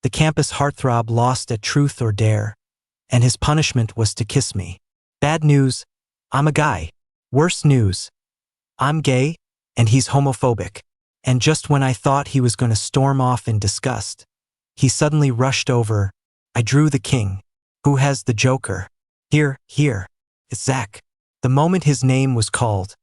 The campus heartthrob lost at truth or dare, and his punishment was to kiss me. Bad news, I'm a guy. Worse news, I'm gay, and he's homophobic. And just when I thought he was going to storm off in disgust, he suddenly rushed over. I drew the king. Who has the joker? Here, it's Zach. The moment his name was called,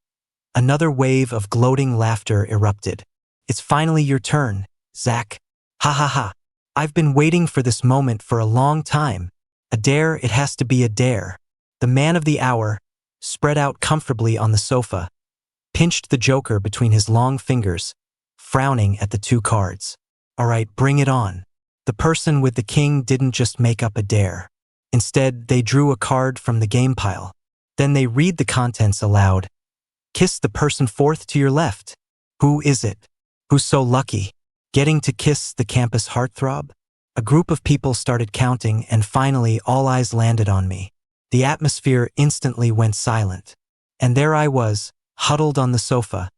another wave of gloating laughter erupted. It's finally your turn, Zach. Ha ha ha. I've been waiting for this moment for a long time. A dare, it has to be a dare. The man of the hour, spread out comfortably on the sofa, pinched the joker between his long fingers, frowning at the two cards. All right, bring it on. The person with the king didn't just make up a dare. Instead, they drew a card from the game pile. Then they read the contents aloud. Kiss the person fourth to your left. Who is it? Who's so lucky? Getting to kiss the campus heartthrob? A group of people started counting, and finally all eyes landed on me. The atmosphere instantly went silent. And there I was, huddled on the sofa,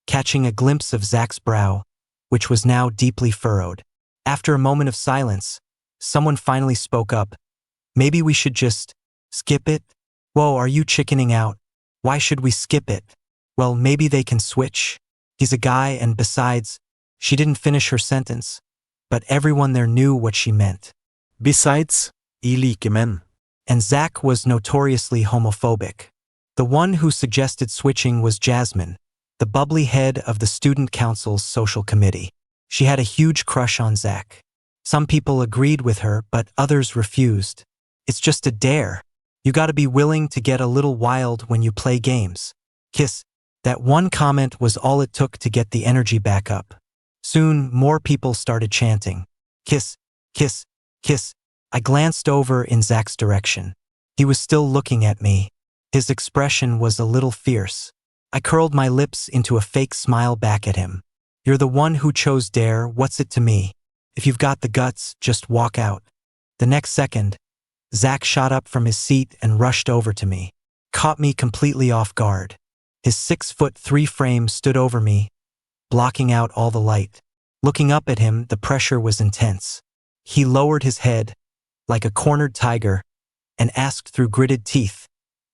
catching a glimpse of Zach's brow, which was now deeply furrowed. After a moment of silence, someone finally spoke up. Maybe we should just skip it? Whoa, are you chickening out? Why should we skip it? Well, maybe they can switch. He's a guy, and besides, she didn't finish her sentence, but everyone there knew what she meant. Besides, I like menn. And Zach was notoriously homophobic. The one who suggested switching was Jasmine, the bubbly head of the student council's social committee. She had a huge crush on Zach. Some people agreed with her, but others refused. It's just a dare. You gotta be willing to get a little wild when you play games. Kiss. That one comment was all it took to get the energy back up. Soon, more people started chanting. Kiss, kiss, kiss. I glanced over in Zach's direction. He was still looking at me. His expression was a little fierce. I curled my lips into a fake smile back at him. You're the one who chose dare, what's it to me? If you've got the guts, just walk out. The next second, Zach shot up from his seat and rushed over to me. Caught me completely off guard. His 6'3" frame stood over me, blocking out all the light. Looking up at him, the pressure was intense. He lowered his head, like a cornered tiger, and asked through gritted teeth,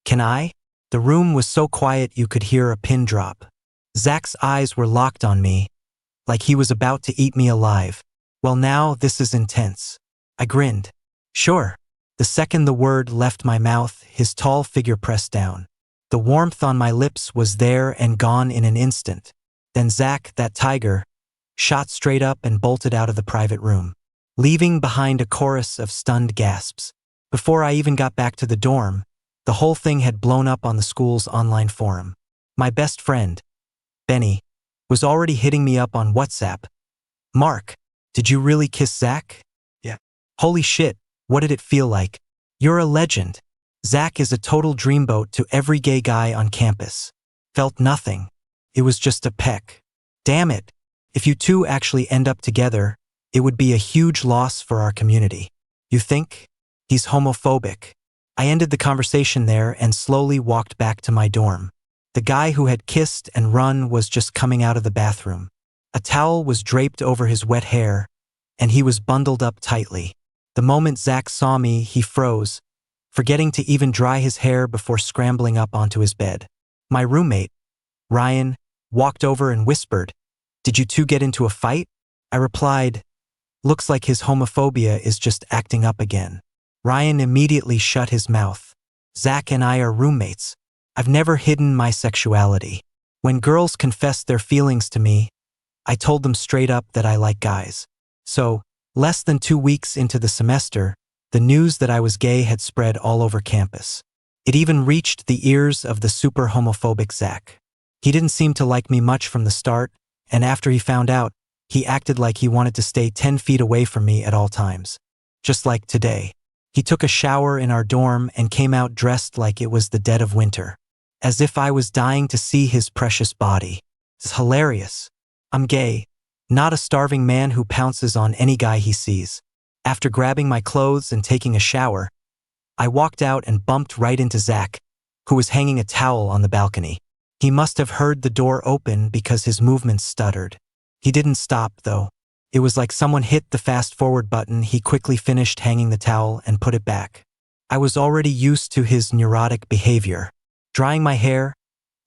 "Can I?" The room was so quiet you could hear a pin drop. Zach's eyes were locked on me, like he was about to eat me alive. Well, now this is intense. I grinned. Sure. The second the word left my mouth, his tall figure pressed down. The warmth on my lips was there and gone in an instant. Then Zach, that tiger, shot straight up and bolted out of the private room, leaving behind a chorus of stunned gasps. Before I even got back to the dorm, the whole thing had blown up on the school's online forum. My best friend, Benny, was already hitting me up on WhatsApp. Mark, did you really kiss Zach? Yeah. Holy shit, what did it feel like? You're a legend. Zach is a total dreamboat to every gay guy on campus. Felt nothing. It was just a peck. Damn it. If you two actually end up together, it would be a huge loss for our community. You think? He's homophobic. I ended the conversation there and slowly walked back to my dorm. The guy who had kissed and run was just coming out of the bathroom. A towel was draped over his wet hair, and he was bundled up tightly. The moment Zach saw me, he froze, forgetting to even dry his hair before scrambling up onto his bed. My roommate, Ryan, walked over and whispered, "Did you two get into a fight?" I replied, "Looks like his homophobia is just acting up again." Ryan immediately shut his mouth. Zach and I are roommates. I've never hidden my sexuality. When girls confessed their feelings to me, I told them straight up that I like guys. So, less than 2 weeks into the semester, the news that I was gay had spread all over campus. It even reached the ears of the super homophobic Zach. He didn't seem to like me much from the start, and after he found out, he acted like he wanted to stay 10 feet away from me at all times. Just like today. He took a shower in our dorm and came out dressed like it was the dead of winter, as if I was dying to see his precious body. It's hilarious. I'm gay, not a starving man who pounces on any guy he sees. After grabbing my clothes and taking a shower, I walked out and bumped right into Zach, who was hanging a towel on the balcony. He must have heard the door open because his movements stuttered. He didn't stop, though. It was like someone hit the fast-forward button. He quickly finished hanging the towel and put it back. I was already used to his neurotic behavior. Drying my hair,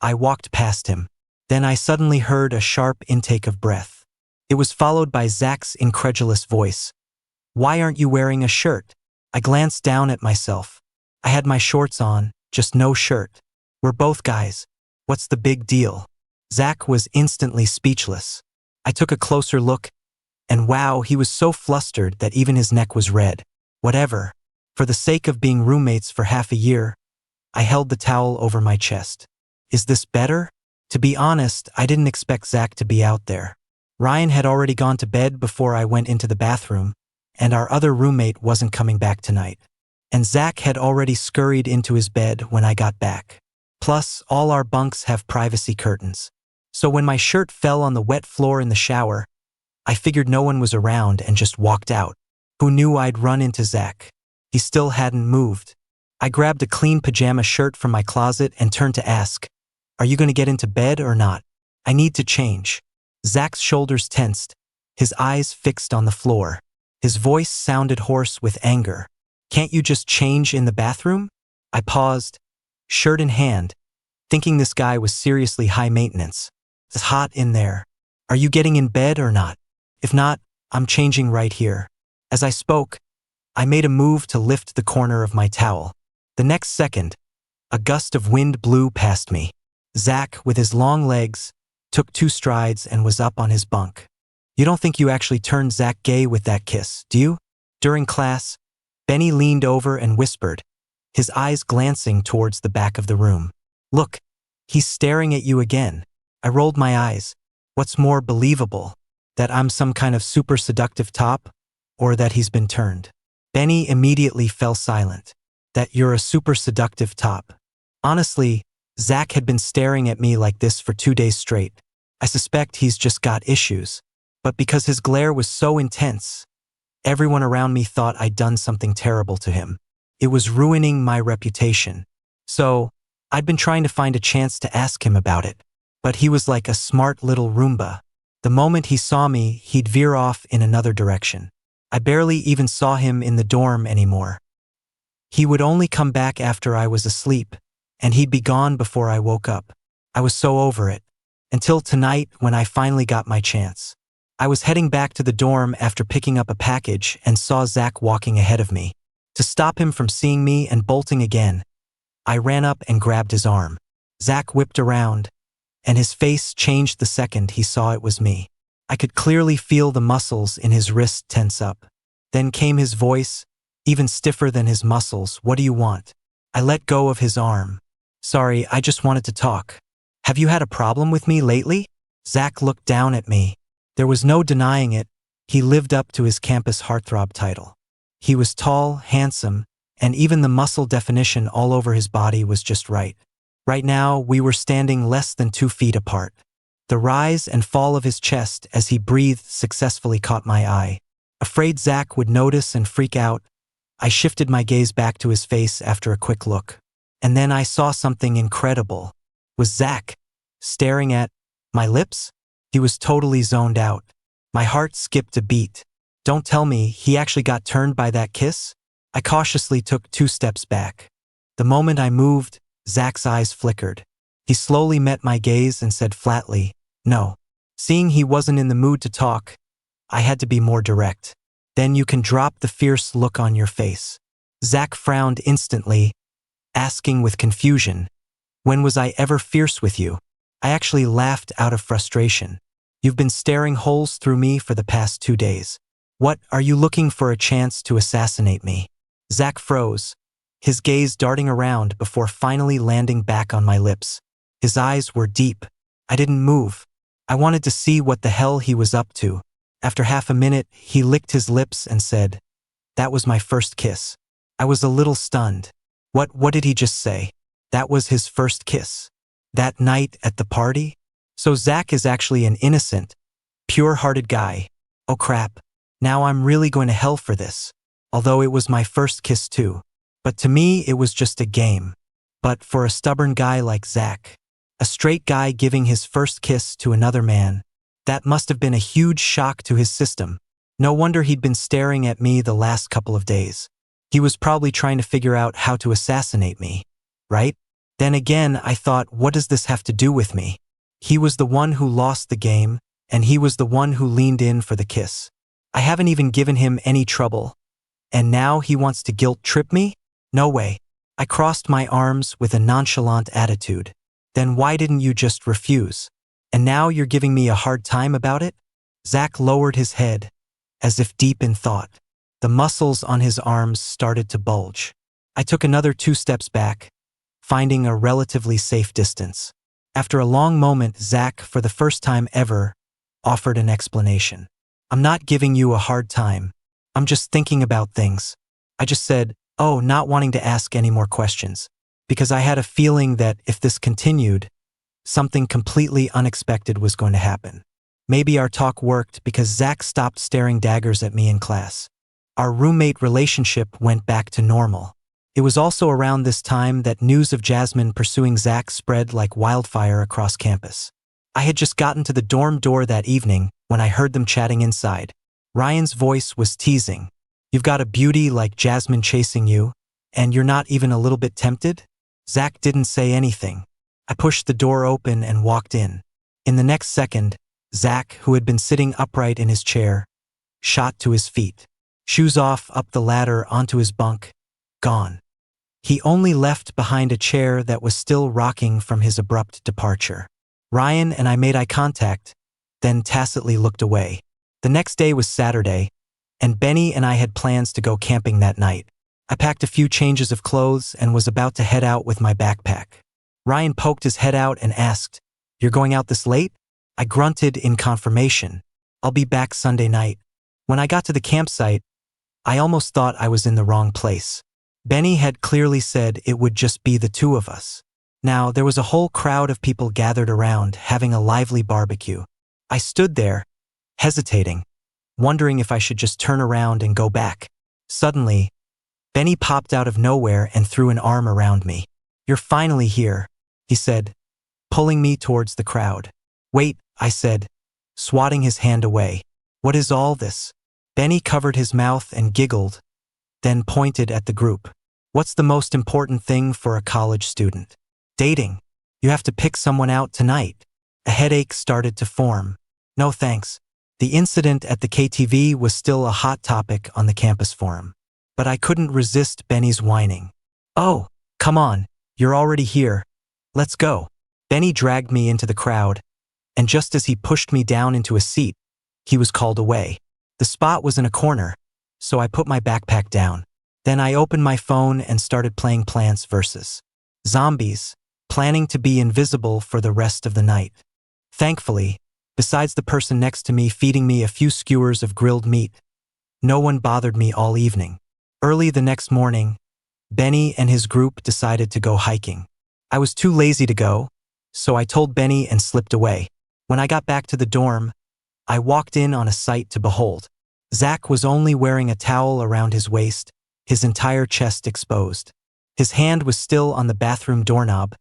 I walked past him. Then I suddenly heard a sharp intake of breath. It was followed by Zach's incredulous voice. "Why aren't you wearing a shirt?" I glanced down at myself. I had my shorts on, just no shirt. We're both guys. What's the big deal? Zach was instantly speechless. I took a closer look, and wow, he was so flustered that even his neck was red. Whatever. For the sake of being roommates for half a year, I held the towel over my chest. Is this better? To be honest, I didn't expect Zach to be out there. Ryan had already gone to bed before I went into the bathroom, and our other roommate wasn't coming back tonight. And Zach had already scurried into his bed when I got back. Plus, all our bunks have privacy curtains. So when my shirt fell on the wet floor in the shower, I figured no one was around and just walked out. Who knew I'd run into Zach? He still hadn't moved. I grabbed a clean pajama shirt from my closet and turned to ask, "Are you going to get into bed or not? I need to change." Zach's shoulders tensed, his eyes fixed on the floor. His voice sounded hoarse with anger. "Can't you just change in the bathroom?" I paused, shirt in hand, thinking this guy was seriously high maintenance. "It's hot in there. Are you getting in bed or not? If not, I'm changing right here." As I spoke, I made a move to lift the corner of my towel. The next second, a gust of wind blew past me. Zach, with his long legs, took 2 strides and was up on his bunk. "You don't think you actually turned Zach gay with that kiss, do you?" During class, Benny leaned over and whispered, his eyes glancing towards the back of the room. "Look, he's staring at you again." I rolled my eyes. What's more believable? That I'm some kind of super seductive top, or that he's been turned? Benny immediately fell silent. "That you're a super seductive top." Honestly, Zach had been staring at me like this for 2 days straight. I suspect he's just got issues. But because his glare was so intense, everyone around me thought I'd done something terrible to him. It was ruining my reputation. So, I'd been trying to find a chance to ask him about it. But he was like a smart little Roomba. The moment he saw me, he'd veer off in another direction. I barely even saw him in the dorm anymore. He would only come back after I was asleep, and he'd be gone before I woke up. I was so over it. Until tonight, when I finally got my chance. I was heading back to the dorm after picking up a package and saw Zach walking ahead of me. To stop him from seeing me and bolting again, I ran up and grabbed his arm. Zach whipped around, and his face changed the second he saw it was me. I could clearly feel the muscles in his wrist tense up. Then came his voice, even stiffer than his muscles. "What do you want?" I let go of his arm. "Sorry, I just wanted to talk. Have you had a problem with me lately?" Zach looked down at me. There was no denying it. He lived up to his campus heartthrob title. He was tall, handsome, and even the muscle definition all over his body was just right. Right now, we were standing less than 2 feet apart. The rise and fall of his chest as he breathed successfully caught my eye. Afraid Zach would notice and freak out, I shifted my gaze back to his face after a quick look. And then I saw something incredible. Was Zach staring at my lips? He was totally zoned out. My heart skipped a beat. Don't tell me he actually got turned by that kiss? I cautiously took 2 steps back. The moment I moved, Zach's eyes flickered. He slowly met my gaze and said flatly, "No." Seeing he wasn't in the mood to talk, I had to be more direct. "Then you can drop the fierce look on your face." Zach frowned instantly, asking with confusion, "When was I ever fierce with you?" I actually laughed out of frustration. "You've been staring holes through me for the past 2 days. What, are you looking for a chance to assassinate me?" Zach froze, his gaze darting around before finally landing back on my lips. His eyes were deep. I didn't move. I wanted to see what the hell he was up to. After half a minute, he licked his lips and said, "That was my first kiss." I was a little stunned. What did he just say? That was his first kiss? That night at the party? So Zach is actually an innocent, pure-hearted guy. Oh crap. Now I'm really going to hell for this. Although it was my first kiss too. But to me, it was just a game. But for a stubborn guy like Zach, a straight guy giving his first kiss to another man, That must have been a huge shock to his system. No wonder he'd been staring at me the last couple of days. He was probably trying to figure out how to assassinate me, right? Then again, I thought, what does this have to do with me? He was the one who lost the game, and he was the one who leaned in for the kiss. I haven't even given him any trouble. And now he wants to guilt trip me? No way. I crossed my arms with a nonchalant attitude. Then why didn't you just refuse? And now you're giving me a hard time about it? Zach lowered his head, as if deep in thought. The muscles on his arms started to bulge. I took another 2 steps back, finding a relatively safe distance. After a long moment, Zach, for the first time ever, offered an explanation. I'm not giving you a hard time. I'm just thinking about things. I just said, oh, not wanting to ask any more questions, because I had a feeling that if this continued, something completely unexpected was going to happen. Maybe our talk worked because Zach stopped staring daggers at me in class. Our roommate relationship went back to normal. It was also around this time that news of Jasmine pursuing Zach spread like wildfire across campus. I had just gotten to the dorm door that evening when I heard them chatting inside. Ryan's voice was teasing. You've got a beauty like Jasmine chasing you, and you're not even a little bit tempted? Zach didn't say anything. I pushed the door open and walked in. In the next second, Zach, who had been sitting upright in his chair, shot to his feet. Shoes off, up the ladder onto his bunk, gone. He only left behind a chair that was still rocking from his abrupt departure. Ryan and I made eye contact, then tacitly looked away. The next day was Saturday, and Benny and I had plans to go camping that night. I packed a few changes of clothes and was about to head out with my backpack. Ryan poked his head out and asked, "You're going out this late?" I grunted in confirmation. "I'll be back Sunday night." When I got to the campsite, I almost thought I was in the wrong place. Benny had clearly said it would just be the 2 of us. Now, there was a whole crowd of people gathered around, having a lively barbecue. I stood there, hesitating, wondering if I should just turn around and go back. Suddenly, Benny popped out of nowhere and threw an arm around me. "You're finally here," he said, pulling me towards the crowd. "Wait," I said, swatting his hand away. "What is all this?" Benny covered his mouth and giggled, then pointed at the group. "What's the most important thing for a college student? Dating. You have to pick someone out tonight." A headache started to form. No thanks. The incident at the KTV was still a hot topic on the campus forum. But I couldn't resist Benny's whining. "Oh, come on, you're already here. Let's go." Benny dragged me into the crowd, and just as he pushed me down into a seat, he was called away. The spot was in a corner, so I put my backpack down. Then I opened my phone and started playing Plants vs. Zombies, planning to be invisible for the rest of the night. Thankfully, besides the person next to me feeding me a few skewers of grilled meat, no one bothered me all evening. Early the next morning, Benny and his group decided to go hiking. I was too lazy to go, so I told Benny and slipped away. When I got back to the dorm, I walked in on a sight to behold. Zach was only wearing a towel around his waist, his entire chest exposed. His hand was still on the bathroom doorknob,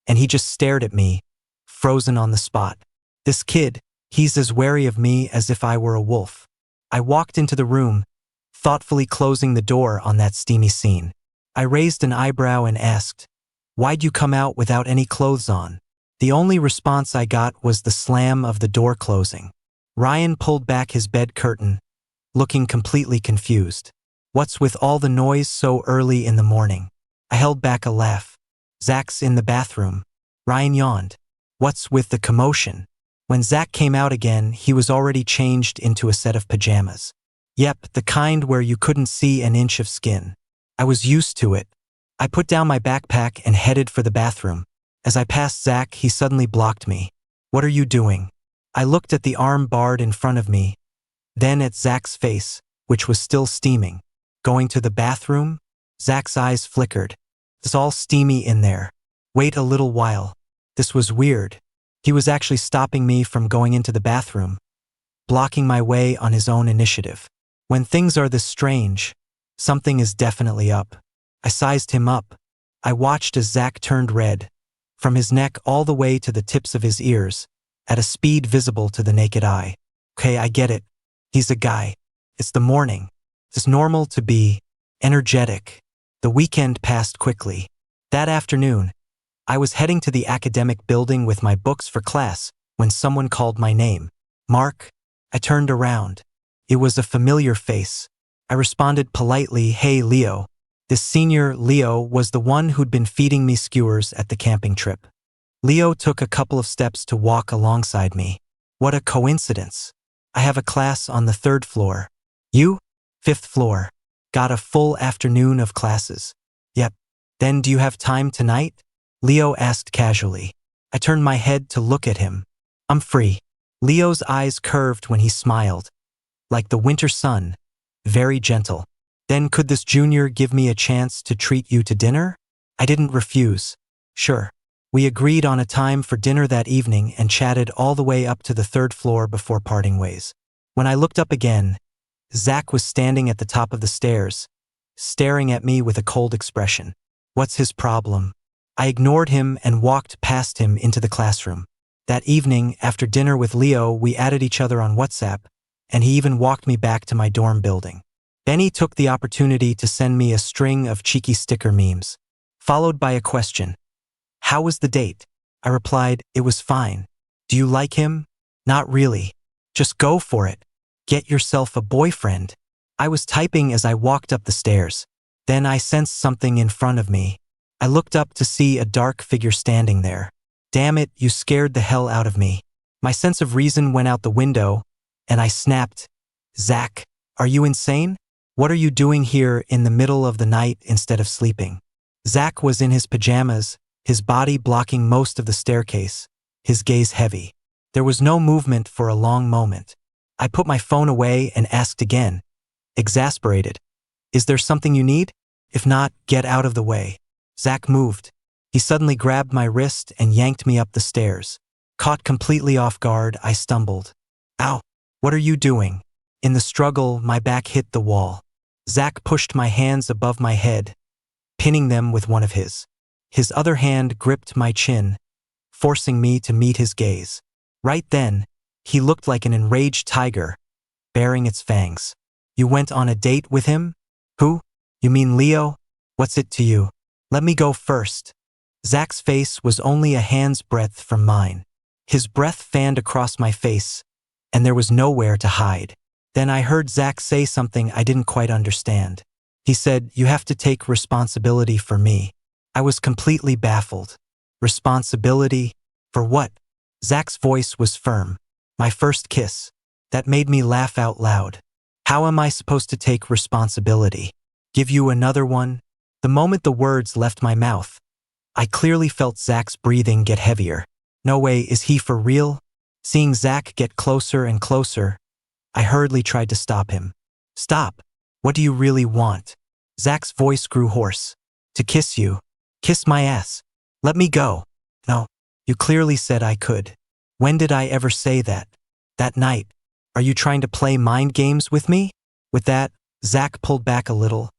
and he just stared at me, frozen on the spot. This kid, he's as wary of me as if I were a wolf. I walked into the room, thoughtfully closing the door on that steamy scene. I raised an eyebrow and asked, "Why'd you come out without any clothes on?" The only response I got was the slam of the door closing. Ryan pulled back his bed curtain, looking completely confused. "What's with all the noise so early in the morning?" I held back a laugh. "Zach's in the bathroom." Ryan yawned. "What's with the commotion?" When Zach came out again, he was already changed into a set of pajamas. Yep, the kind where you couldn't see an inch of skin. I was used to it. I put down my backpack and headed for the bathroom. As I passed Zach, he suddenly blocked me. "What are you doing?" I looked at the arm barred in front of me, then at Zach's face, which was still steaming. "Going to the bathroom?" Zach's eyes flickered. "It's all steamy in there. Wait a little while." This was weird. He was actually stopping me from going into the bathroom, blocking my way on his own initiative. When things are this strange, something is definitely up. I sized him up. I watched as Zach turned red, from his neck all the way to the tips of his ears, at a speed visible to the naked eye. Okay, I get it. He's a guy. It's the morning. It's normal to be energetic. The weekend passed quickly. That afternoon, I was heading to the academic building with my books for class when someone called my name. Mark? I turned around. It was a familiar face. I responded politely, "Hey, Leo." This senior, Leo, was the one who'd been feeding me skewers at the camping trip. Leo took a couple of steps to walk alongside me. What a coincidence. I have a class on the 3rd floor. You? 5th floor. Got a full afternoon of classes. Yep. Then do you have time tonight? Leo asked casually. I turned my head to look at him. I'm free. Leo's eyes curved when he smiled. Like the winter sun. Very gentle. Then could this junior give me a chance to treat you to dinner? I didn't refuse. Sure. We agreed on a time for dinner that evening and chatted all the way up to the 3rd floor before parting ways. When I looked up again, Zach was standing at the top of the stairs, staring at me with a cold expression. What's his problem? I ignored him and walked past him into the classroom. That evening, after dinner with Leo, we added each other on WhatsApp, and he even walked me back to my dorm building. Benny took the opportunity to send me a string of cheeky sticker memes, followed by a question. How was the date? I replied, it was fine. Do you like him? Not really. Just go for it. Get yourself a boyfriend. I was typing as I walked up the stairs. Then I sensed something in front of me. I looked up to see a dark figure standing there. Damn it, you scared the hell out of me. My sense of reason went out the window, and I snapped. Zach, are you insane? What are you doing here in the middle of the night instead of sleeping? Zach was in his pajamas, his body blocking most of the staircase, his gaze heavy. There was no movement for a long moment. I put my phone away and asked again, exasperated. Is there something you need? If not, get out of the way. Zach moved. He suddenly grabbed my wrist and yanked me up the stairs. Caught completely off guard, I stumbled. Ow! What are you doing? In the struggle, my back hit the wall. Zach pushed my hands above my head, pinning them with one of his. His other hand gripped my chin, forcing me to meet his gaze. Right then, he looked like an enraged tiger, baring its fangs. You went on a date with him? Who? You mean Leo? What's it to you? Let me go first. Zach's face was only a hand's breadth from mine. His breath fanned across my face, and there was nowhere to hide. Then I heard Zach say something I didn't quite understand. He said, you have to take responsibility for me. I was completely baffled. Responsibility? For what? Zach's voice was firm. My first kiss. That made me laugh out loud. How am I supposed to take responsibility? Give you another one? The moment the words left my mouth, I clearly felt Zach's breathing get heavier. No way, is he for real? Seeing Zach get closer and closer, I hurriedly tried to stop him. Stop. What do you really want? Zach's voice grew hoarse. To kiss you. Kiss my ass. Let me go. No. You clearly said I could. When did I ever say that? That night. Are you trying to play mind games with me? With that, Zach pulled back a little,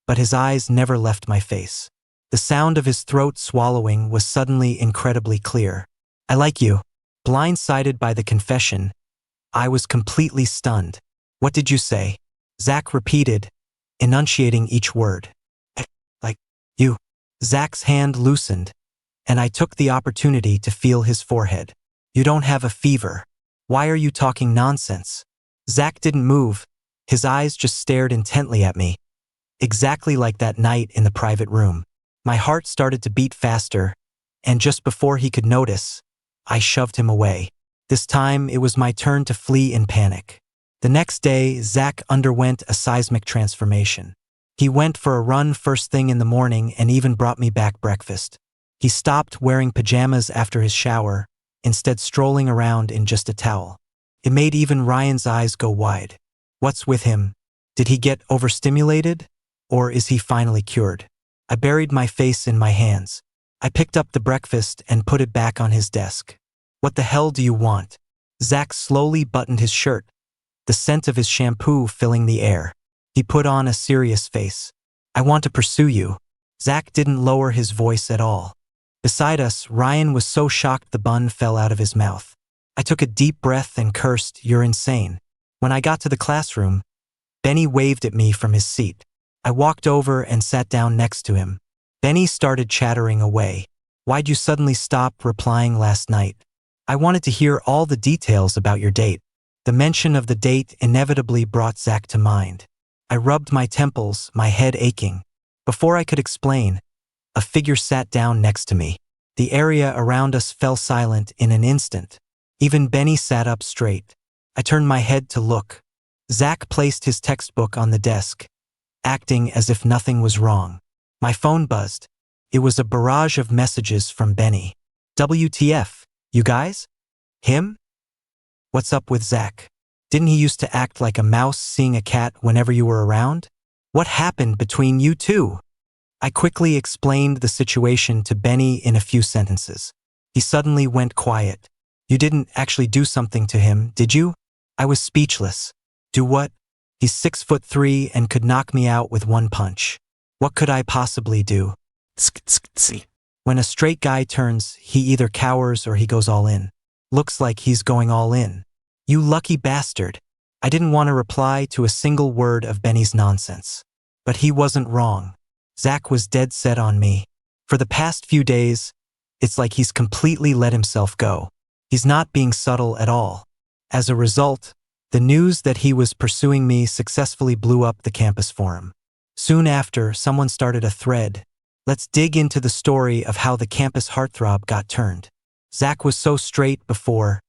but his eyes never left my face. The sound of his throat swallowing was suddenly incredibly clear. I like you. Blindsided by the confession, I was completely stunned. What did you say? Zach repeated, enunciating each word. Like, you. Zach's hand loosened, and I took the opportunity to feel his forehead. You don't have a fever. Why are you talking nonsense? Zach didn't move. His eyes just stared intently at me. Exactly like that night in the private room. My heart started to beat faster, and just before he could notice, I shoved him away. This time, it was my turn to flee in panic. The next day, Zach underwent a seismic transformation. He went for a run first thing in the morning and even brought me back breakfast. He stopped wearing pajamas after his shower, instead strolling around in just a towel. It made even Ryan's eyes go wide. What's with him? Did he get overstimulated? Or is he finally cured? I buried my face in my hands. I picked up the breakfast and put it back on his desk. What the hell do you want? Zach slowly buttoned his shirt, the scent of his shampoo filling the air. He put on a serious face. I want to pursue you. Zach didn't lower his voice at all. Beside us, Ryan was so shocked the bun fell out of his mouth. I took a deep breath and cursed, "You're insane." When I got to the classroom, Benny waved at me from his seat. I walked over and sat down next to him. Benny started chattering away. "Why'd you suddenly stop replying last night? I wanted to hear all the details about your date." The mention of the date inevitably brought Zach to mind. I rubbed my temples, my head aching. Before I could explain, a figure sat down next to me. The area around us fell silent in an instant. Even Benny sat up straight. I turned my head to look. Zach placed his textbook on the desk, acting as if nothing was wrong. My phone buzzed. It was a barrage of messages from Benny. "WTF, you guys? Him? What's up with Zach? Didn't he used to act like a mouse seeing a cat whenever you were around? What happened between you two?" I quickly explained the situation to Benny in a few sentences. He suddenly went quiet. "You didn't actually do something to him, did you?" I was speechless. "Do what?" "He's 6'3" and could knock me out with one punch. What could I possibly do?" When a straight guy turns, he either cowers or he goes all in. Looks like he's going all in. "You lucky bastard." I didn't want to reply to a single word of Benny's nonsense. But he wasn't wrong. Zach was dead set on me. For the past few days, it's like he's completely let himself go. He's not being subtle at all. As a result, the news that he was pursuing me successfully blew up the campus forum. Soon after, someone started a thread. "Let's dig into the story of how the campus heartthrob got turned. Zach was so straight before.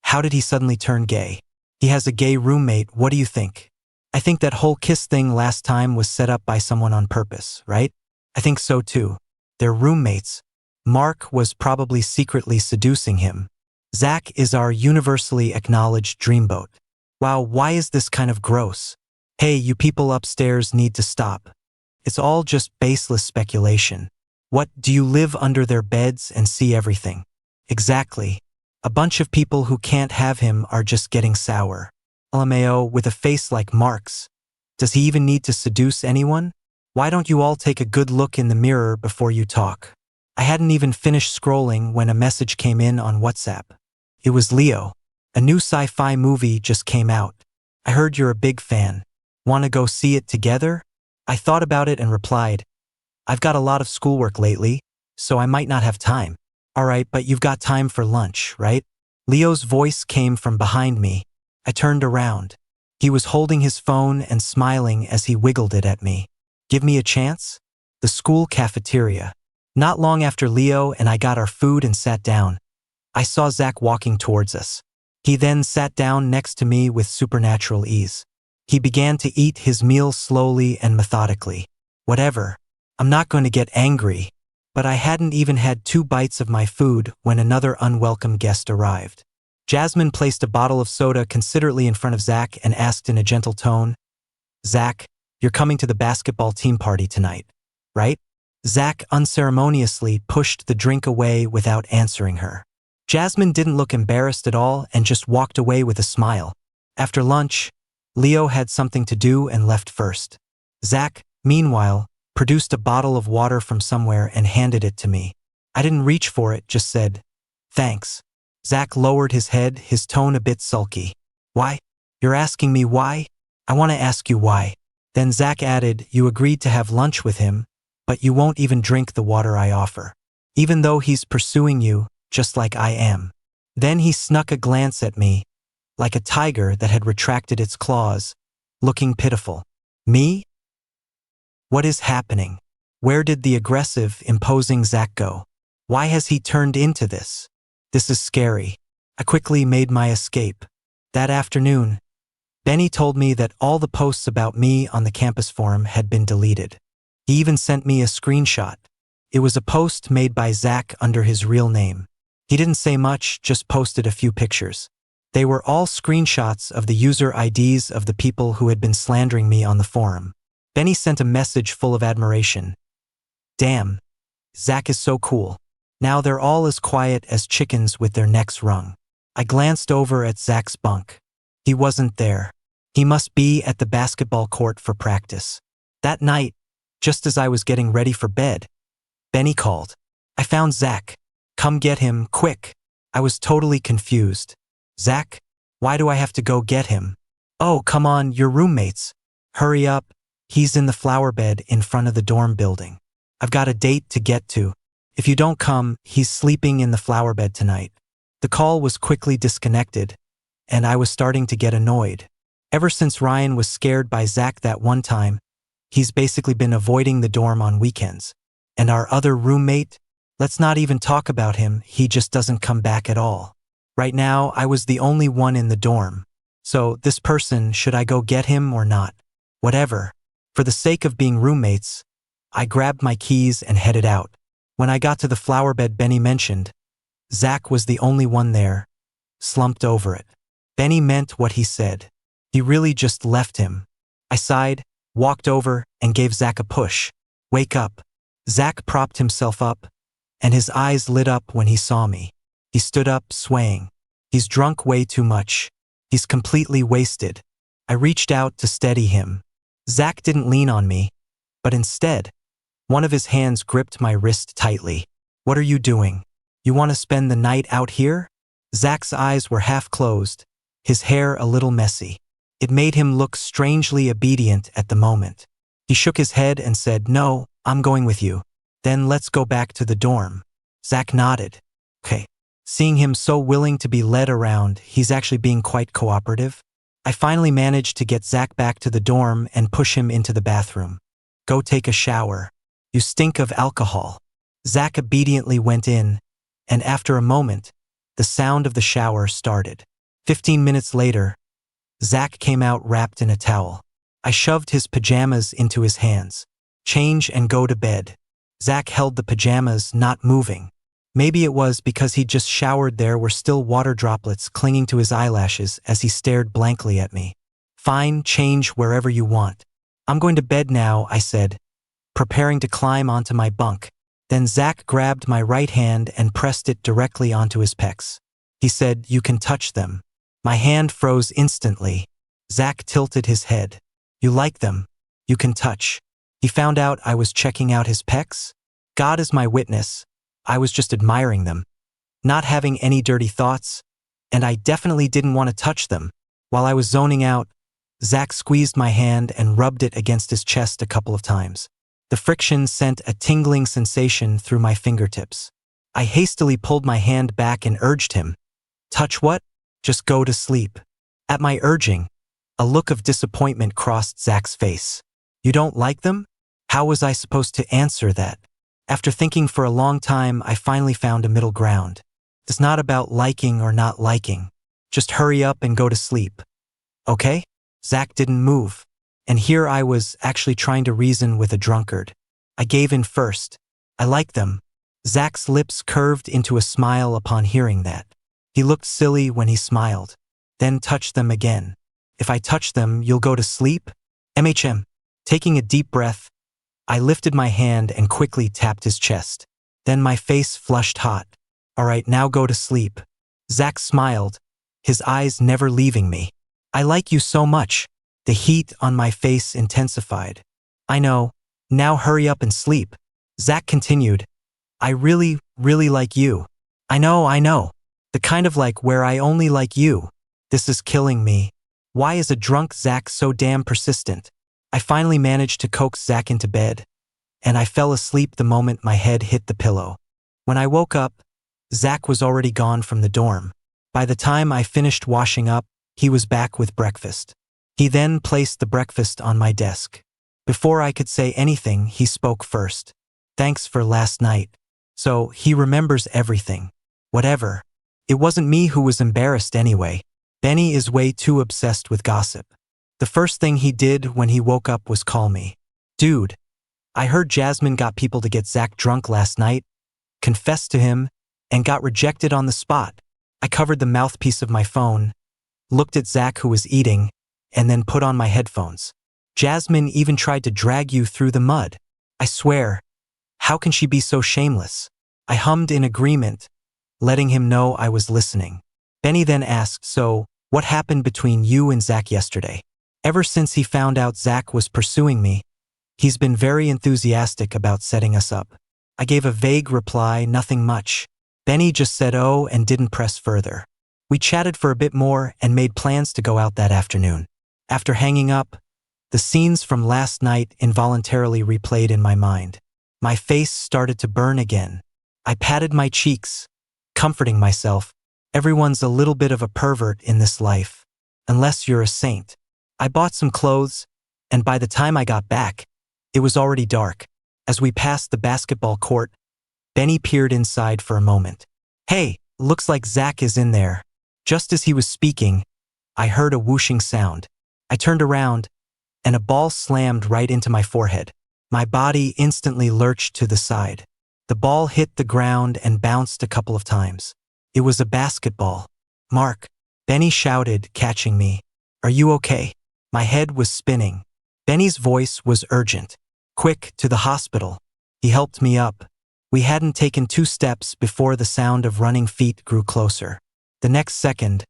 How did he suddenly turn gay? He has a gay roommate, what do you think? I think that whole kiss thing last time was set up by someone on purpose, right? I think so too. They're roommates. Mark was probably secretly seducing him. Zach is our universally acknowledged dreamboat. Wow, why is this kind of gross? Hey, you people upstairs need to stop. It's all just baseless speculation. What, do you live under their beds and see everything?" Exactly. A bunch of people who can't have him are just getting sour. LMAO, with a face like Mark's. Does he even need to seduce anyone? Why don't you all take a good look in the mirror before you talk? I hadn't even finished scrolling when a message came in on WhatsApp. It was Leo. "A new sci-fi movie just came out. I heard you're a big fan. Want to go see it together?" I thought about it and replied, "I've got a lot of schoolwork lately, so I might not have time." "Alright, but you've got time for lunch, right?" Leo's voice came from behind me. I turned around. He was holding his phone and smiling as he wiggled it at me. "Give me a chance?" The school cafeteria. Not long after Leo and I got our food and sat down, I saw Zach walking towards us. He then sat down next to me with supernatural ease. He began to eat his meal slowly and methodically. Whatever. I'm not going to get angry. But I hadn't even had 2 bites of my food when another unwelcome guest arrived. Jasmine placed a bottle of soda considerately in front of Zach and asked in a gentle tone, "Zach, you're coming to the basketball team party tonight, right?" Zach unceremoniously pushed the drink away without answering her. Jasmine didn't look embarrassed at all and just walked away with a smile. After lunch, Leo had something to do and left first. Zach, meanwhile, produced a bottle of water from somewhere and handed it to me. I didn't reach for it, just said, "Thanks." Zach lowered his head, his tone a bit sulky. "Why? You're asking me why? I want to ask you why." Then Zach added, "You agreed to have lunch with him, but you won't even drink the water I offer. Even though he's pursuing you, just like I am." Then he snuck a glance at me, like a tiger that had retracted its claws, looking pitiful. Me? What is happening? Where did the aggressive, imposing Zach go? Why has he turned into this? This is scary. I quickly made my escape. That afternoon, Benny told me that all the posts about me on the campus forum had been deleted. He even sent me a screenshot. It was a post made by Zach under his real name. He didn't say much, just posted a few pictures. They were all screenshots of the user IDs of the people who had been slandering me on the forum. Benny sent a message full of admiration. "Damn, Zach is so cool. Now they're all as quiet as chickens with their necks wrung." I glanced over at Zach's bunk. He wasn't there. He must be at the basketball court for practice. That night, just as I was getting ready for bed, Benny called. "I found Zach. Come get him, quick." I was totally confused. Zach? Why do I have to go get him? Oh, come on, you're roommates. Hurry up. He's in the flower bed in front of the dorm building. I've got a date to get to. If you don't come, he's sleeping in the flower bed tonight. The call was quickly disconnected, and I was starting to get annoyed. Ever since Ryan was scared by Zach that one time, he's basically been avoiding the dorm on weekends. And our other roommate? Let's not even talk about him, he just doesn't come back at all. Right now, I was the only one in the dorm. So, this person, should I go get him or not? Whatever. For the sake of being roommates, I grabbed my keys and headed out. When I got to the flower bed Benny mentioned, Zach was the only one there, slumped over it. Benny meant what he said. He really just left him. I sighed, walked over, and gave Zach a push. Wake up. Zach propped himself up, and his eyes lit up when he saw me. He stood up, swaying. He's drunk way too much. He's completely wasted. I reached out to steady him. Zach didn't lean on me, but instead, one of his hands gripped my wrist tightly. What are you doing? You want to spend the night out here? Zach's eyes were half closed, his hair a little messy. It made him look strangely obedient at the moment. He shook his head and said, "No, I'm going with you. Then let's go back to the dorm." Zach nodded. Okay. Seeing him so willing to be led around, he's actually being quite cooperative. I finally managed to get Zach back to the dorm and push him into the bathroom. Go take a shower. You stink of alcohol. Zach obediently went in, and after a moment, the sound of the shower started. 15 minutes later, Zach came out wrapped in a towel. I shoved his pajamas into his hands. Change and go to bed. Zach held the pajamas, not moving. Maybe it was because he'd just showered, there were still water droplets clinging to his eyelashes as he stared blankly at me. Fine, change wherever you want. I'm going to bed now, I said, preparing to climb onto my bunk. Then Zach grabbed my right hand and pressed it directly onto his pecs. He said, "You can touch them." My hand froze instantly. Zach tilted his head. "You like them? You can touch." He found out I was checking out his pecs? God is my witness. I was just admiring them, not having any dirty thoughts, and I definitely didn't want to touch them. While I was zoning out, Zach squeezed my hand and rubbed it against his chest a couple of times. The friction sent a tingling sensation through my fingertips. I hastily pulled my hand back and urged him, "Touch what? Just go to sleep." At my urging, a look of disappointment crossed Zach's face. "You don't like them?" How was I supposed to answer that? After thinking for a long time, I finally found a middle ground. It's not about liking or not liking. Just hurry up and go to sleep. Okay? Zach didn't move. And here I was actually trying to reason with a drunkard. I gave in first. I like them. Zach's lips curved into a smile upon hearing that. He looked silly when he smiled. Then touched them again. "If I touch them, you'll go to sleep?" Taking a deep breath, I lifted my hand and quickly tapped his chest. Then my face flushed hot. "All right, now go to sleep." Zach smiled, his eyes never leaving me. "I like you so much." The heat on my face intensified. "I know. Now hurry up and sleep." Zach continued, "I really, really like you. I know. The kind of like where I only like you. This is killing me. Why is a drunk Zach so damn persistent?" I finally managed to coax Zach into bed, and I fell asleep the moment my head hit the pillow. When I woke up, Zach was already gone from the dorm. By the time I finished washing up, he was back with breakfast. He then placed the breakfast on my desk. Before I could say anything, he spoke first. "Thanks for last night." So, he remembers everything. Whatever. It wasn't me who was embarrassed anyway. Benny is way too obsessed with gossip. The first thing he did when he woke up was call me. "Dude, I heard Jasmine got people to get Zach drunk last night, confessed to him, and got rejected on the spot." I covered the mouthpiece of my phone, looked at Zach who was eating, and then put on my headphones. "Jasmine even tried to drag you through the mud. I swear, how can she be so shameless?" I hummed in agreement, letting him know I was listening. Benny then asked, "So, what happened between you and Zach yesterday?" Ever since he found out Zach was pursuing me, he's been very enthusiastic about setting us up. I gave a vague reply, nothing much. Benny just said oh and didn't press further. We chatted for a bit more and made plans to go out that afternoon. After hanging up, the scenes from last night involuntarily replayed in my mind. My face started to burn again. I patted my cheeks, comforting myself. Everyone's a little bit of a pervert in this life, unless you're a saint. I bought some clothes, and by the time I got back, it was already dark. As we passed the basketball court, Benny peered inside for a moment. "Hey, looks like Zach is in there." Just as he was speaking, I heard a whooshing sound. I turned around, and a ball slammed right into my forehead. My body instantly lurched to the side. The ball hit the ground and bounced a couple of times. It was a basketball. "Mark," Benny shouted, catching me. "Are you okay?" My head was spinning. Benny's voice was urgent. "Quick, to the hospital." He helped me up. We hadn't taken 2 steps before the sound of running feet grew closer. The next second,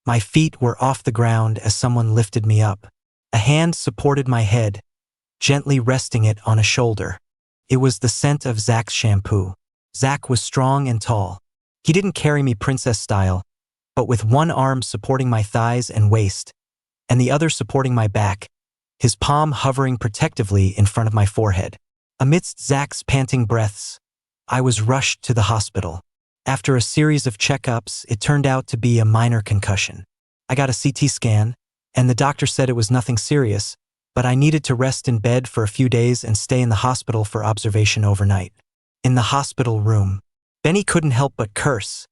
my feet were off the ground as someone lifted me up. A hand supported my head, gently resting it on a shoulder. It was the scent of Zach's shampoo. Zach was strong and tall. He didn't carry me princess style, but with one arm supporting my thighs and waist, and the other supporting my back, his palm hovering protectively in front of my forehead. Amidst Zach's panting breaths, I was rushed to the hospital. After a series of checkups, it turned out to be a minor concussion. I got a CT scan, and the doctor said it was nothing serious, but I needed to rest in bed for a few days and stay in the hospital for observation overnight. In the hospital room, Benny couldn't help but curse.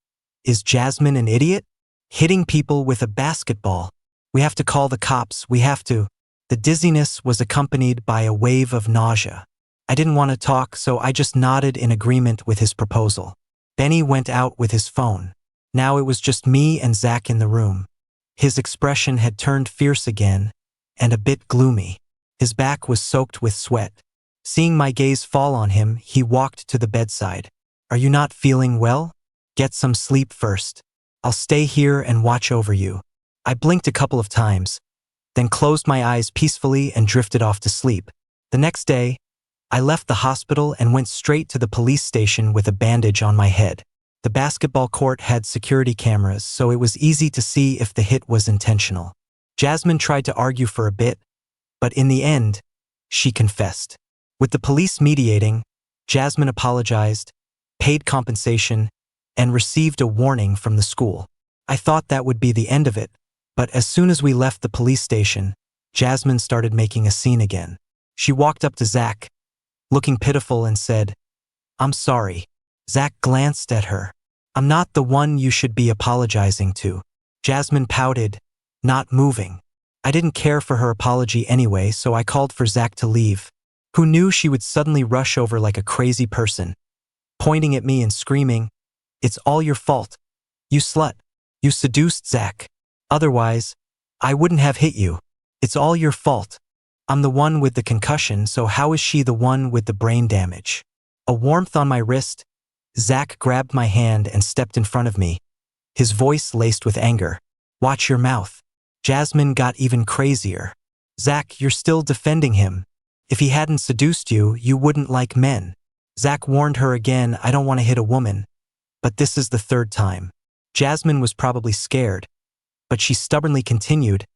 "Is Jasmine an idiot? Hitting people with a basketball. We have to call the cops, we have to." The dizziness was accompanied by a wave of nausea. I didn't want to talk, so I just nodded in agreement with his proposal. Benny went out with his phone. Now it was just me and Zach in the room. His expression had turned fierce again, and a bit gloomy. His back was soaked with sweat. Seeing my gaze fall on him, he walked to the bedside. "Are you not feeling well? Get some sleep first. I'll stay here and watch over you." I blinked a couple of times, then closed my eyes peacefully and drifted off to sleep. The next day, I left the hospital and went straight to the police station with a bandage on my head. The basketball court had security cameras, so it was easy to see if the hit was intentional. Jasmine tried to argue for a bit, but in the end, she confessed. With the police mediating, Jasmine apologized, paid compensation, and received a warning from the school. I thought that would be the end of it, but as soon as we left the police station, Jasmine started making a scene again. She walked up to Zach, looking pitiful, and said, "I'm sorry." Zach glanced at her. "I'm not the one you should be apologizing to." Jasmine pouted, not moving. I didn't care for her apology anyway, so I called for Zach to leave. Who knew she would suddenly rush over like a crazy person, pointing at me and screaming, "It's all your fault. You slut. You seduced Zach. Otherwise, I wouldn't have hit you. It's all your fault. I'm the one with the concussion, so how is she the one with the brain damage?" A warmth on my wrist, Zach grabbed my hand and stepped in front of me, his voice laced with anger. "Watch your mouth." Jasmine got even crazier. "Zach, you're still defending him. If he hadn't seduced you, you wouldn't like men." Zach warned her again, "I don't want to hit a woman, but this is the 3rd time." Jasmine was probably scared, but she stubbornly continued,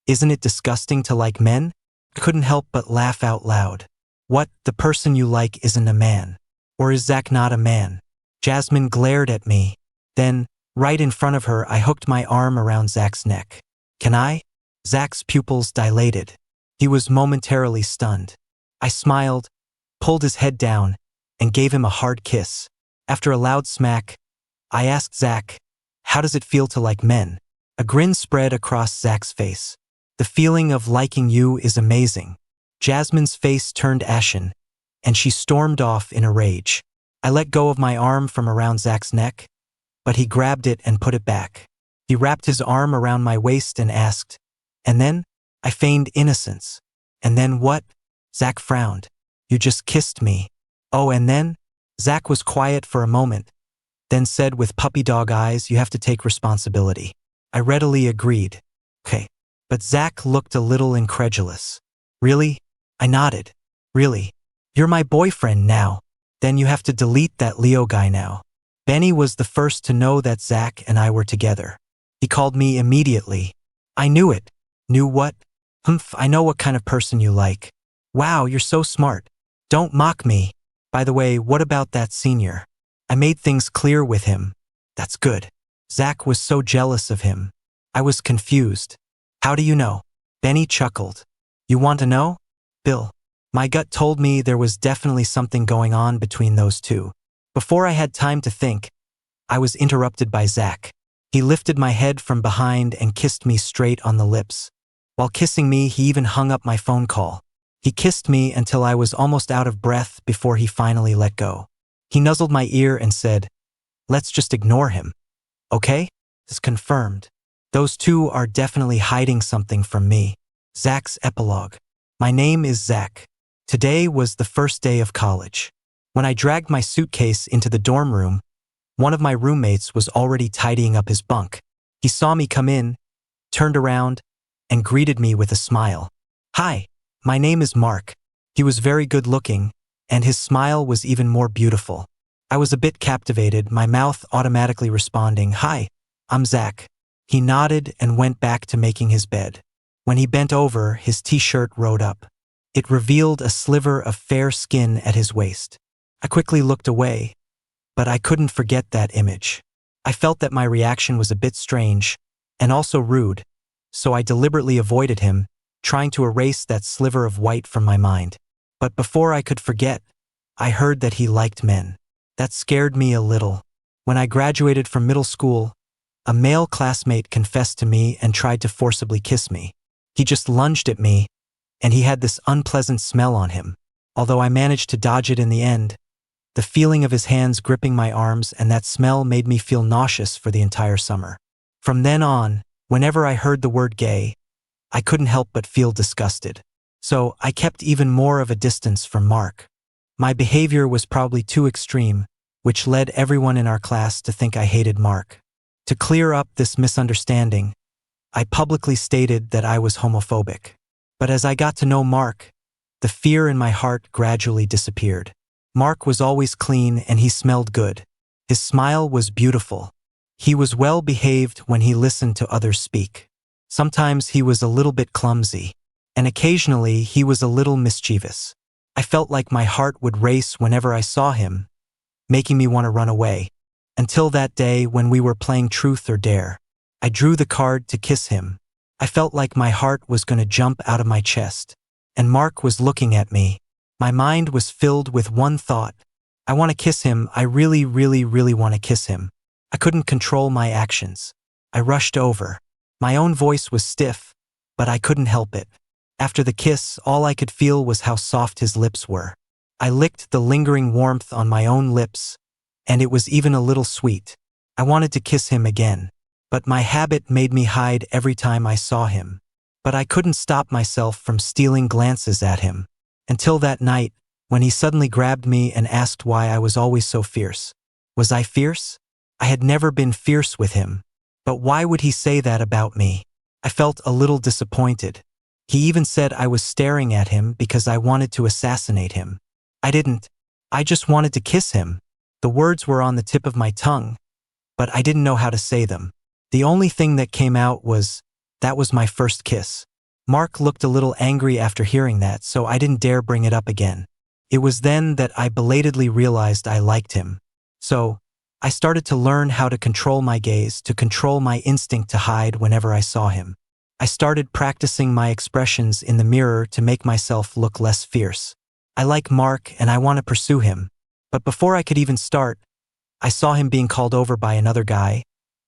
"Isn't it disgusting to like men?" Couldn't help but laugh out loud. "What, the person you like isn't a man? Or is Zach not a man?" Jasmine glared at me. Then, right in front of her, I hooked my arm around Zach's neck. "Can I?" Zach's pupils dilated. He was momentarily stunned. I smiled, pulled his head down, and gave him a hard kiss. After a loud smack, I asked Zach, "How does it feel to like men?" A grin spread across Zach's face. "The feeling of liking you is amazing." Jasmine's face turned ashen, and she stormed off in a rage. I let go of my arm from around Zach's neck, but he grabbed it and put it back. He wrapped his arm around my waist and asked, "And then?" I feigned innocence. "And then what?" Zach frowned. "You just kissed me." "Oh, and then?" Zach was quiet for a moment, then said with puppy dog eyes, "You have to take responsibility." I readily agreed. "Okay." But Zach looked a little incredulous. "Really?" I nodded. "Really? You're my boyfriend now. Then you have to delete that Leo guy now." Benny was the first to know that Zach and I were together. He called me immediately. I knew it. Knew what? Humph, I know what kind of person you like. Wow, you're so smart. Don't mock me. By the way, what about that senior? I made things clear with him. That's good. Zach was so jealous of him. I was confused. How do you know? Benny chuckled. You want to know? Bill. My gut told me there was definitely something going on between those two. Before I had time to think, I was interrupted by Zach. He lifted my head from behind and kissed me straight on the lips. While kissing me, he even hung up my phone call. He kissed me until I was almost out of breath before he finally let go. He nuzzled my ear and said, "Let's just ignore him. Okay?" It's confirmed. Those two are definitely hiding something from me. Zach's epilogue. My name is Zach. Today was the first day of college. When I dragged my suitcase into the dorm room, one of my roommates was already tidying up his bunk. He saw me come in, turned around, and greeted me with a smile. Hi, my name is Mark. He was very good looking, and his smile was even more beautiful. I was a bit captivated, my mouth automatically responding, "Hi, I'm Zach." He nodded and went back to making his bed. When he bent over, his t-shirt rolled up. It revealed a sliver of fair skin at his waist. I quickly looked away, but I couldn't forget that image. I felt that my reaction was a bit strange, and also rude, so I deliberately avoided him, trying to erase that sliver of white from my mind. But before I could forget, I heard that he liked men. That scared me a little. When I graduated from middle school, a male classmate confessed to me and tried to forcibly kiss me. He just lunged at me, and he had this unpleasant smell on him. Although I managed to dodge it in the end, the feeling of his hands gripping my arms and that smell made me feel nauseous for the entire summer. From then on, whenever I heard the word gay, I couldn't help but feel disgusted. So I kept even more of a distance from Mark. My behavior was probably too extreme, which led everyone in our class to think I hated Mark. To clear up this misunderstanding, I publicly stated that I was homophobic. But as I got to know Mark, the fear in my heart gradually disappeared. Mark was always clean and he smelled good. His smile was beautiful. He was well behaved when he listened to others speak. Sometimes he was a little bit clumsy, and occasionally he was a little mischievous. I felt like my heart would race whenever I saw him, making me want to run away. Until that day when we were playing Truth or Dare. I drew the card to kiss him. I felt like my heart was going to jump out of my chest. And Mark was looking at me. My mind was filled with one thought. I want to kiss him. I really, really, really want to kiss him. I couldn't control my actions. I rushed over. My own voice was stiff, but I couldn't help it. After the kiss, all I could feel was how soft his lips were. I licked the lingering warmth on my own lips, and it was even a little sweet. I wanted to kiss him again, but my habit made me hide every time I saw him. But I couldn't stop myself from stealing glances at him. Until that night, when he suddenly grabbed me and asked why I was always so fierce. Was I fierce? I had never been fierce with him. But why would he say that about me? I felt a little disappointed. He even said I was staring at him because I wanted to assassinate him. I didn't. I just wanted to kiss him. The words were on the tip of my tongue, but I didn't know how to say them. The only thing that came out was, "That was my first kiss." Mark looked a little angry after hearing that, so I didn't dare bring it up again. It was then that I belatedly realized I liked him. So, I started to learn how to control my gaze, to control my instinct to hide whenever I saw him. I started practicing my expressions in the mirror to make myself look less fierce. I like Mark and I want to pursue him. But before I could even start, I saw him being called over by another guy,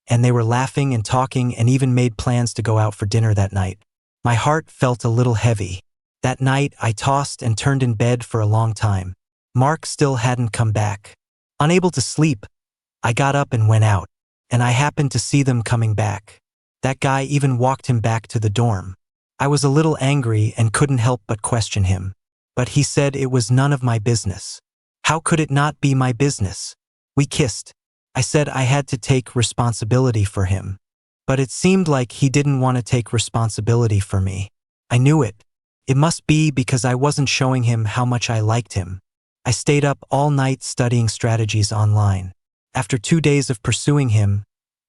and they were laughing and talking and even made plans to go out for dinner that night. My heart felt a little heavy. That night, I tossed and turned in bed for a long time. Mark still hadn't come back. Unable to sleep, I got up and went out, and I happened to see them coming back. That guy even walked him back to the dorm. I was a little angry and couldn't help but question him. But he said it was none of my business. How could it not be my business? We kissed. I said I had to take responsibility for him. But it seemed like he didn't want to take responsibility for me. I knew it. It must be because I wasn't showing him how much I liked him. I stayed up all night studying strategies online. After 2 days of pursuing him,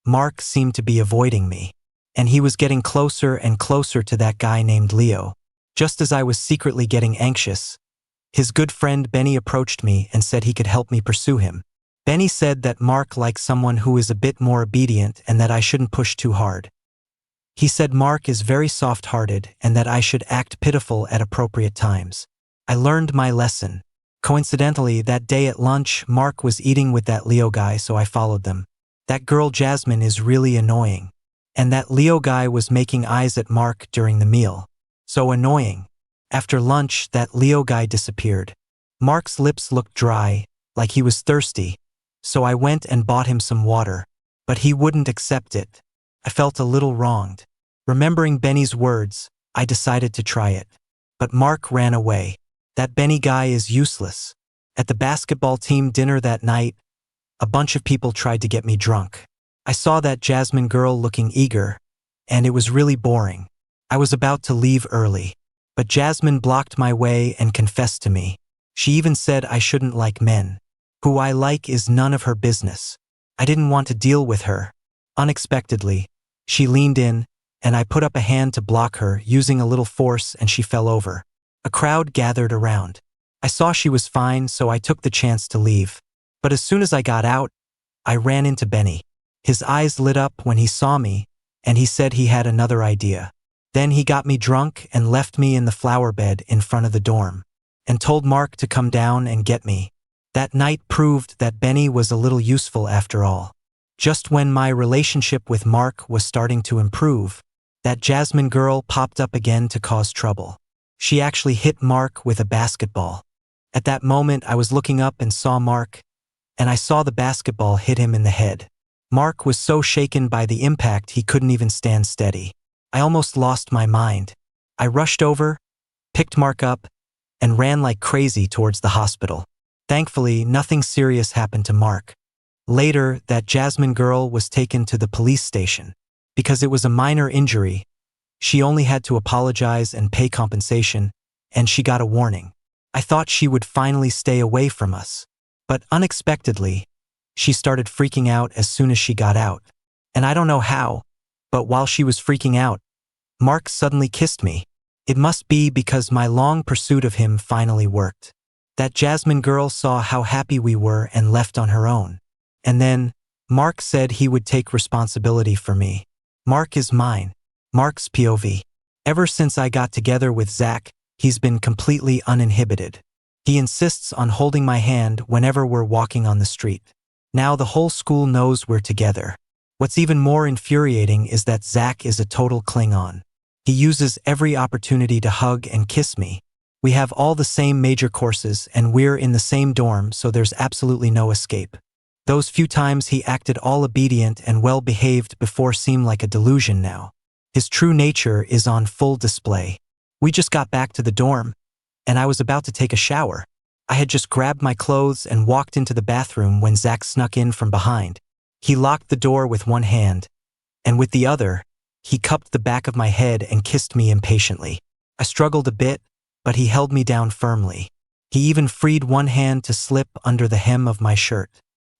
Mark seemed to be avoiding me, and he was getting closer and closer to that guy named Leo. Just as I was secretly getting anxious, his good friend Benny approached me and said he could help me pursue him. Benny said that Mark likes someone who is a bit more obedient and that I shouldn't push too hard. He said Mark is very soft-hearted and that I should act pitiful at appropriate times. I learned my lesson. Coincidentally, that day at lunch, Mark was eating with that Leo guy, so I followed them. That girl Jasmine is really annoying. And that Leo guy was making eyes at Mark during the meal. So annoying. After lunch, that Leo guy disappeared. Mark's lips looked dry, like he was thirsty, so I went and bought him some water, but he wouldn't accept it. I felt a little wronged. Remembering Benny's words, I decided to try it. But Mark ran away. That Benny guy is useless. At the basketball team dinner that night, a bunch of people tried to get me drunk. I saw that Jasmine girl looking eager, and it was really boring. I was about to leave early, but Jasmine blocked my way and confessed to me. She even said I shouldn't like men. Who I like is none of her business. I didn't want to deal with her. Unexpectedly, she leaned in, and I put up a hand to block her, using a little force, and she fell over. A crowd gathered around. I saw she was fine, so I took the chance to leave. But as soon as I got out, I ran into Benny. His eyes lit up when he saw me, and he said he had another idea. Then he got me drunk and left me in the flower bed in front of the dorm, and told Mark to come down and get me. That night proved that Benny was a little useful after all. Just when my relationship with Mark was starting to improve, that Jasmine girl popped up again to cause trouble. She actually hit Mark with a basketball. At that moment, I was looking up and saw Mark, and I saw the basketball hit him in the head. Mark was so shaken by the impact he couldn't even stand steady. I almost lost my mind. I rushed over, picked Mark up, and ran like crazy towards the hospital. Thankfully, nothing serious happened to Mark. Later, that Jasmine girl was taken to the police station. Because it was a minor injury, she only had to apologize and pay compensation, and she got a warning. I thought she would finally stay away from us. But unexpectedly, she started freaking out as soon as she got out. And I don't know how, but while she was freaking out, Mark suddenly kissed me. It must be because my long pursuit of him finally worked. That Jasmine girl saw how happy we were and left on her own. And then, Mark said he would take responsibility for me. Mark is mine. Mark's POV. Ever since I got together with Zach, he's been completely uninhibited. He insists on holding my hand whenever we're walking on the street. Now the whole school knows we're together. What's even more infuriating is that Zach is a total Klingon. He uses every opportunity to hug and kiss me. We have all the same major courses and we're in the same dorm, so there's absolutely no escape. Those few times he acted all obedient and well-behaved before seem like a delusion now. His true nature is on full display. We just got back to the dorm, and I was about to take a shower. I had just grabbed my clothes and walked into the bathroom when Zach snuck in from behind. He locked the door with one hand, and with the other, he cupped the back of my head and kissed me impatiently. I struggled a bit, but he held me down firmly. He even freed one hand to slip under the hem of my shirt.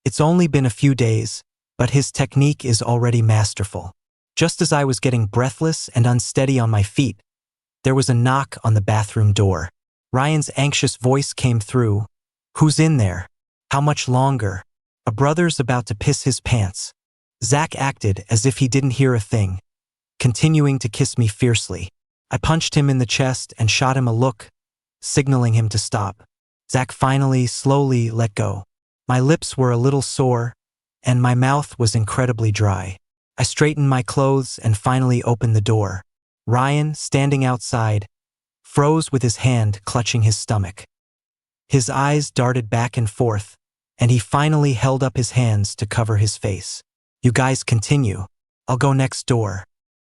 It's only been a few days, but his technique is already masterful. Just as I was getting breathless and unsteady on my feet, there was a knock on the bathroom door. Ryan's anxious voice came through. Who's in there? How much longer? A brother's about to piss his pants. Zach acted as if he didn't hear a thing, continuing to kiss me fiercely. I punched him in the chest and shot him a look, signaling him to stop. Zach finally, slowly let go. My lips were a little sore, and my mouth was incredibly dry. I straightened my clothes and finally opened the door. Ryan, standing outside, froze with his hand clutching his stomach. His eyes darted back and forth, and he finally held up his hands to cover his face. You guys continue. I'll go next door.